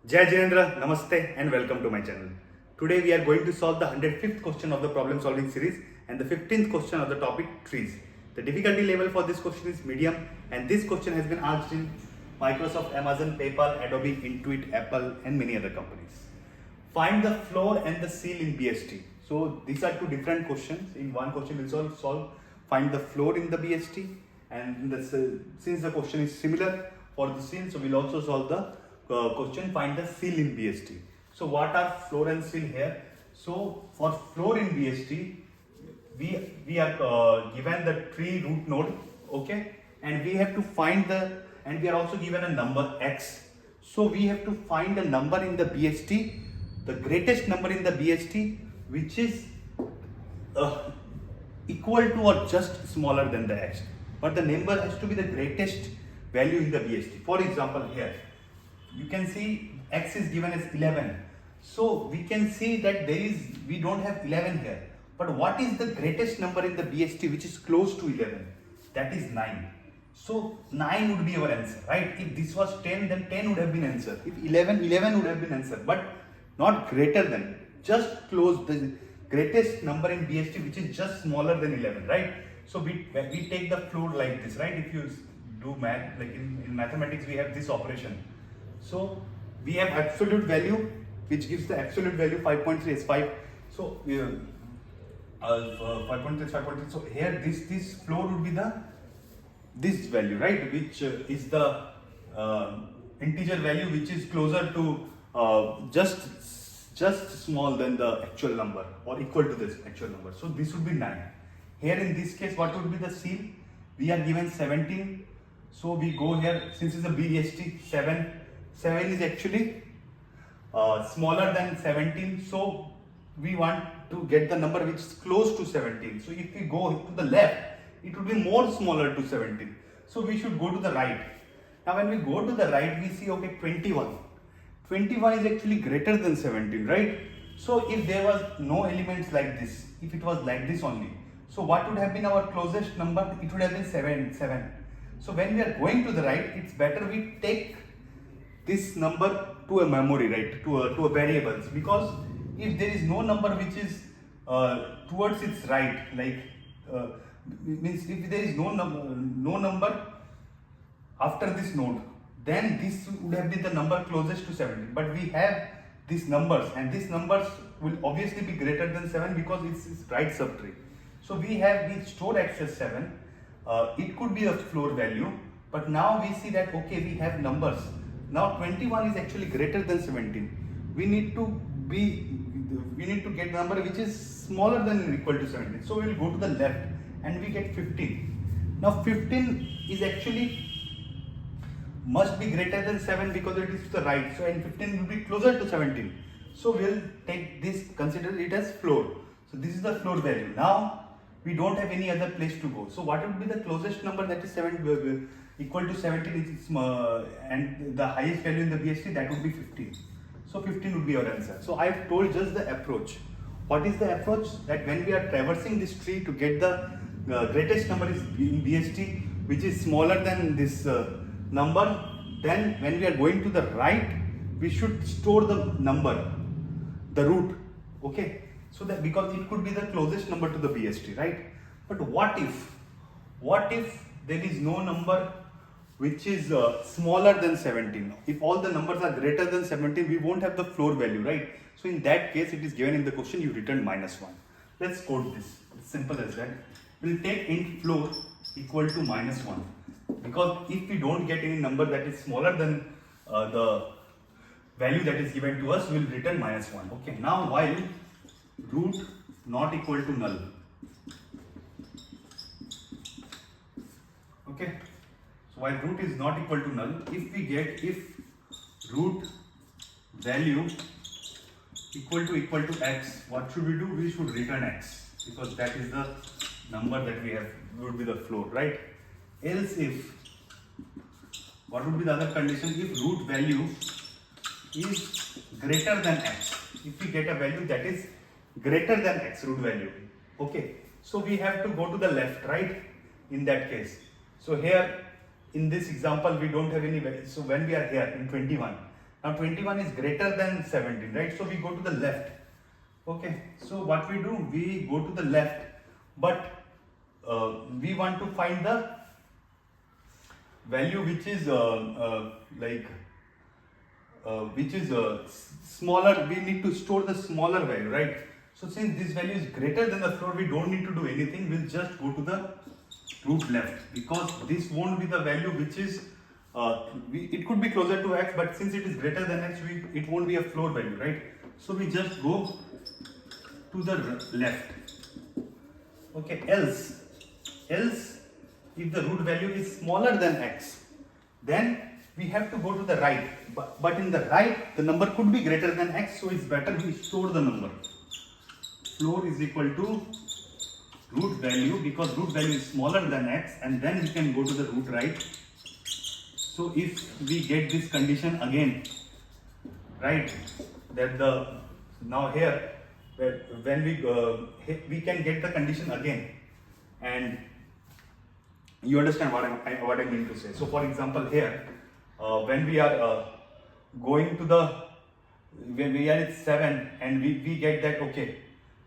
Jai Jinendra, Namaste and welcome to my channel. Today we are going to solve the 105th question of the problem solving series and the 15th question of the topic trees. The difficulty level for this question is medium and this question has been asked in Microsoft, Amazon, PayPal, Adobe, Intuit, Apple and many other companies. Find the floor and the ceil in BST. So these are two different questions. In one question we'll solve find the floor in the BST and since the question is similar for the ceil, so we'll also solve the question find the ceil in BST. So what are floor and ceil here? So for floor in BST, we are given the tree root node, okay, and we have to find and we are also given a number x. So we have to find a number in the BST, the greatest number in the BST, which is equal to or just smaller than the x. But the number has to be the greatest value in the BST. For example, here you can see x is given as 11. So we can see that we don't have 11 here. But what is the greatest number in the BST which is close to 11? That is 9. So 9 would be our answer, right? If this was 10, then 10 would have been answer. If 11 would have been answer. But not greater than, just close, the greatest number in BST which is just smaller than 11, right? So we take the floor like this, right? If you do math, like in mathematics we have this operation. So we have absolute value which gives the absolute value 5.3 is 5. So 5.3 is 5.3. So here this floor would be this value, right? Which is the integer value which is closer to just small than the actual number or equal to this actual number. So this would be 9. Here in this case, what would be the ceil? We are given 17. So we go here, since it's a BST, 7 is actually smaller than 17. So we want to get the number which is close to 17. So if we go to the left, it would be more smaller to 17. So we should go to the right. Now when we go to the right, we see, okay, 21. 21 is actually greater than 17, right? So if there was no elements like this, if it was like this only, so what would have been our closest number? It would have been 7. So when we are going to the right, it's better we take this number to a memory, right? To a variables, because if there is no number which is towards its right, like means if there is no number after this node, then this would have been the number closest to 17. But we have these numbers, and these numbers will obviously be greater than 7 because it's right subtree. So we stored x as 7. It could be a floor value, but now we see that okay, we have numbers. Now 21 is actually greater than 17. We need to get a number which is smaller than or equal to 17. So we will go to the left and we get 15. Now 15 is actually must be greater than 7 because it is to the right. So and 15 will be closer to 17. So we'll take this, consider it as floor. So this is the floor value. Now we don't have any other place to go. So what would be the closest number that is equal to 17 and the highest value in the BST, that would be 15. So 15 would be our answer. So I have told just the approach. What is the approach? That when we are traversing this tree to get the greatest number is in BST which is smaller than this number, then when we are going to the right, we should store the number, the root, okay? So that because it could be the closest number to the BST, right? But what if there is no number which is smaller than 17? If all the numbers are greater than 17, we won't have the floor value, right? So in that case, it is given in the question, you return -1. Let's code this. It's simple as that. We'll take int floor equal to -1. Because if we don't get any number that is smaller than the value that is given to us, we'll return -1. Okay, now while root not equal to null. Okay, so while root is not equal to null, if root value equal to x, what should we do? We should return x because that is the number that we have, would be the floor, right? Else if, what would be the other condition? If root value is greater than x, if we get a value that is greater than x root value, okay, so we have to go to the left, right, in that case. So here in this example we don't have any value, so when we are here in 21, Now 21 is greater than 17, right? So we go to the left. Okay, so what we do, we go to the left, but we want to find the value which is smaller. We need to store the smaller value, right? So since this value is greater than the floor, we don't need to do anything. We'll just go to the root left, because this won't be the value which is it could be closer to x, but since it is greater than x, it won't be a floor value, right? So we just go to the left. Okay, else if the root value is smaller than x, then we have to go to the right, but in the right the number could be greater than x, so it's better we store the number. Floor is equal to root value, because root value is smaller than x, and then we can go to the root right. So if we get this condition again, right, that now here when we can get the condition again, and you understand what I mean to say. So for example here, when we are going to when we are at 7 and we get that okay,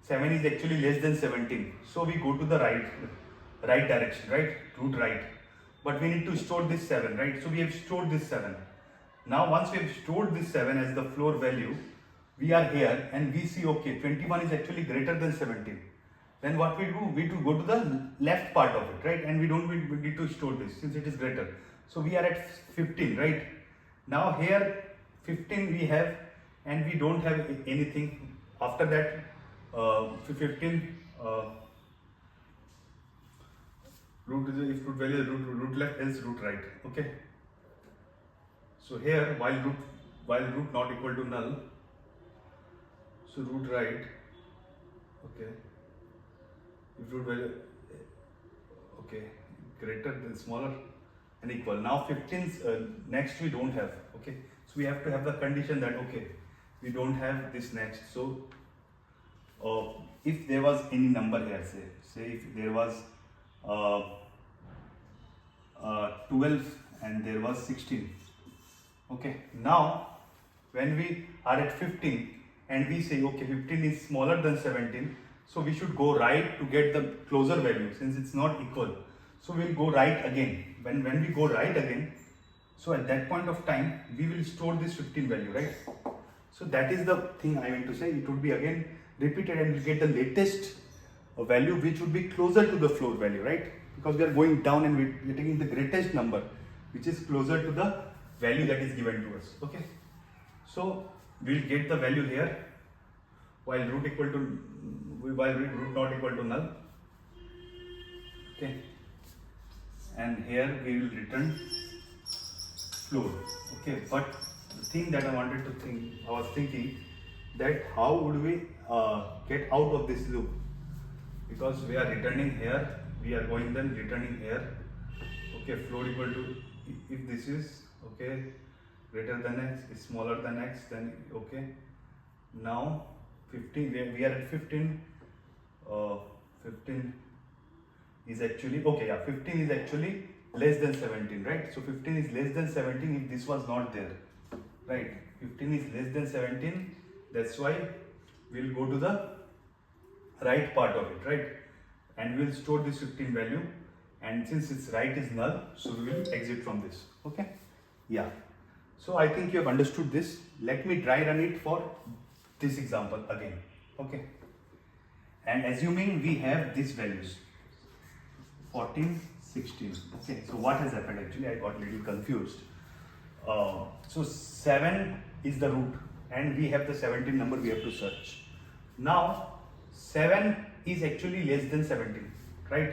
7 is actually less than 17, so we go to the right direction, right, root right, but we need to store this 7, right? So we have stored this 7. Now once we have stored this 7 as the floor value, we are here and we see okay, 21 is actually greater than 17. Then what we do, we do go to the left part of it, right? And we need to store this since it is greater. So we are at 15, right? Now here 15 we have, and we don't have anything after that. 15 root is if root value is root left, else root right. Okay. So here while root not equal to null, so root right. Okay. If root value okay greater than smaller and equal. Now 15's next we don't have. Okay, so we have to have the condition that okay, we don't have this next. So if there was any number here, say if there was 12 and there was 16. Okay, now when we are at 15 and we say okay, 15 is smaller than 17, so we should go right to get the closer value since it's not equal. So we'll go right again. When we go right again, so at that point of time we will store this 15 value, right? So that is the thing I meant to say. It would be again repeated and we get the latest value which would be closer to the floor value, right? Because we are going down and we're taking the greatest number which is closer to the value that is given to us. Okay, so we'll get the value here while root not equal to null. Okay, and here we will return floor. Okay, but the thing that I was thinking that how would we get out of this loop, because we are returning here, we are going then returning here. Okay, floor equal to, if this is okay greater than x, is smaller than x, then okay, now 15 we are at 15. 15 is actually okay, yeah, 15 is actually less than 17, right? So 15 is less than 17 if this was not there, right? 15 is less than 17, that's why we'll go to the right part of it, right? And we'll store this 15 value, and since its right is null, so we will exit from this. Okay, yeah, so I think you have understood this. Let me dry run it for this example again. Okay, and assuming we have these values 14, 16. Okay, so what has happened actually, I got a little confused. So 7 is the root and we have the 17 number we have to search. Now 7 is actually less than 17, right?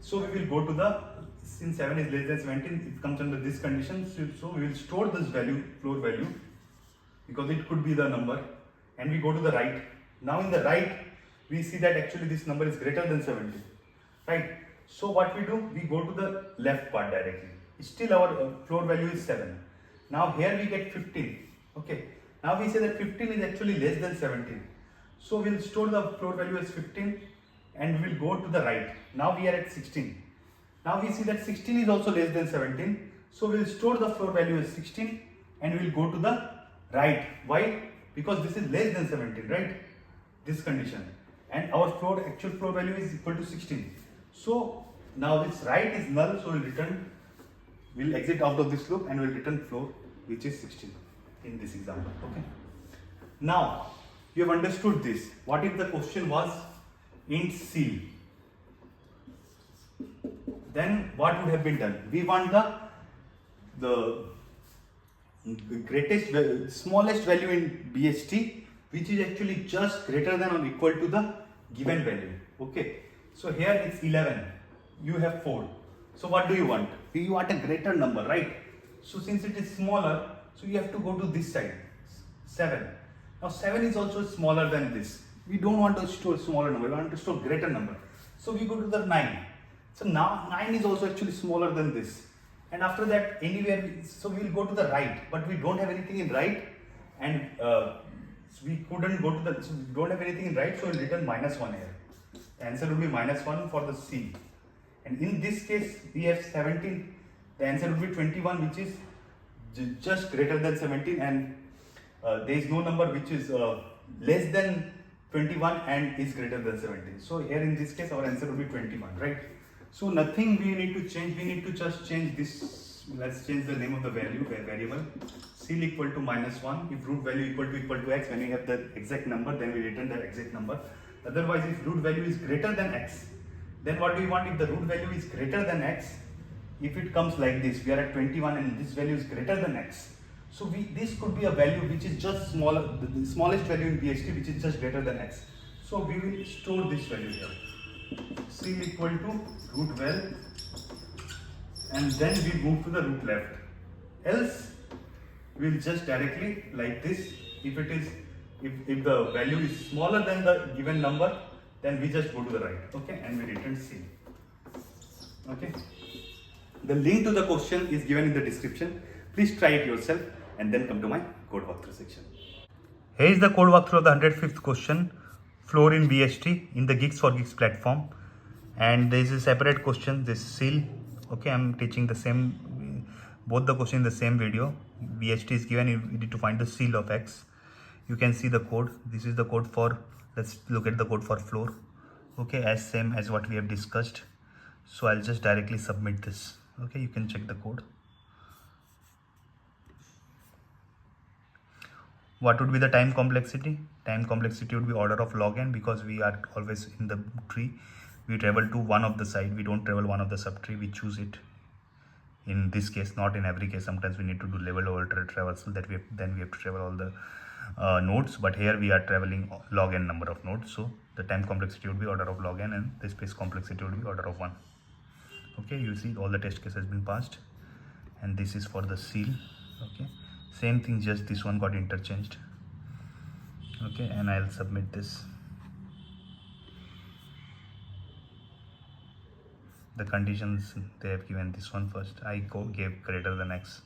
So we will go to the, since 7 is less than 17, it comes under this condition, so we will store this value, floor value, because it could be the number, and we go to the right. Now in the right we see that actually this number is greater than 17, right? So what we do, we go to the left part directly. Still our floor value is 7. Now here we get 15. Okay, now we say that 15 is actually less than 17. So we will store the floor value as 15 and we will go to the right. Now we are at 16. Now we see that 16 is also less than 17. So we will store the floor value as 16 and we will go to the right. Why? Because this is less than 17, right? This condition, and our actual floor value is equal to 16. So now this right is null, so we'll exit out of this loop and we'll return floor which is 16 in this example. Okay. Now you have understood this. What if the question was int Ceil? Then what would have been done? We want the smallest value in BHT, which is actually just greater than or equal to the given value. Okay. So here it's 11. You have 4. So what do you want? You want a greater number, right? So since it is smaller, so you have to go to this side. 7. Now 7 is also smaller than this. We don't want to store smaller number. We want to store greater number. So we go to the 9. So now 9 is also actually smaller than this. And after that, anywhere, so we will go to the right, but we don't have anything in right, and so we couldn't go to the, so we don't have anything in right, so we'll return -1 here. The answer will be -1 for the C. And in this case, we have 17. The answer will be 21, which is just greater than 17, and there is no number which is less than 21 and is greater than 17. So here in this case, our answer will be 21, right? So nothing we need to change. We need to just change this. Let's change the name of the variable. Ceil equal to -1. If root value equal to x, when we have the exact number, then we return the exact number. Otherwise, if root value is greater than x, then what do we want? If the root value is greater than x, if it comes like this, we are at 21 and this value is greater than x. So this could be a value which is just smaller, the smallest value in BHT, which is just greater than x. So we will store this value here. Ceil equal to root val, and then we move to the root left. Else we'll just directly like this. If the value is smaller than the given number, then we just go to the right, okay, and we return C. Okay. The link to the question is given in the description. Please try it yourself and then come to my code walkthrough section. Here is the code walkthrough of the 105th question, floor in BHT in the Geeks for Geeks platform. And there is a separate question, this Ceil. Okay, I'm teaching the same, both the question in the same video. BHT is given, you need to find the Ceil of X. You can see the code. This is the code for, let's look at the code for floor. Okay, as same as what we have discussed. So I'll just directly submit this. Okay, you can check the code. What would be the time complexity? Time complexity would be order of log n, because we are always in the tree. We travel to one of the side. We don't travel one of the subtree. We choose it. In this case, not in every case. Sometimes we need to do level over traversal. Then we have to travel all the nodes. But here we are traveling log n number of nodes. So the time complexity would be order of log n, and the space complexity would be order of 1. Okay, you see all the test case has been passed, and this is for the Ceil. Okay, same thing, just this one got interchanged. Okay, and I'll submit this. The conditions they have given, this one first, I gave greater than x,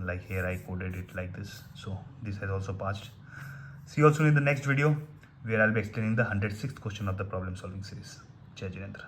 like here I coded it like this, so this has also passed. See you also in the next video, where I'll be explaining the 106th question of the problem solving series. Jai Jinendra.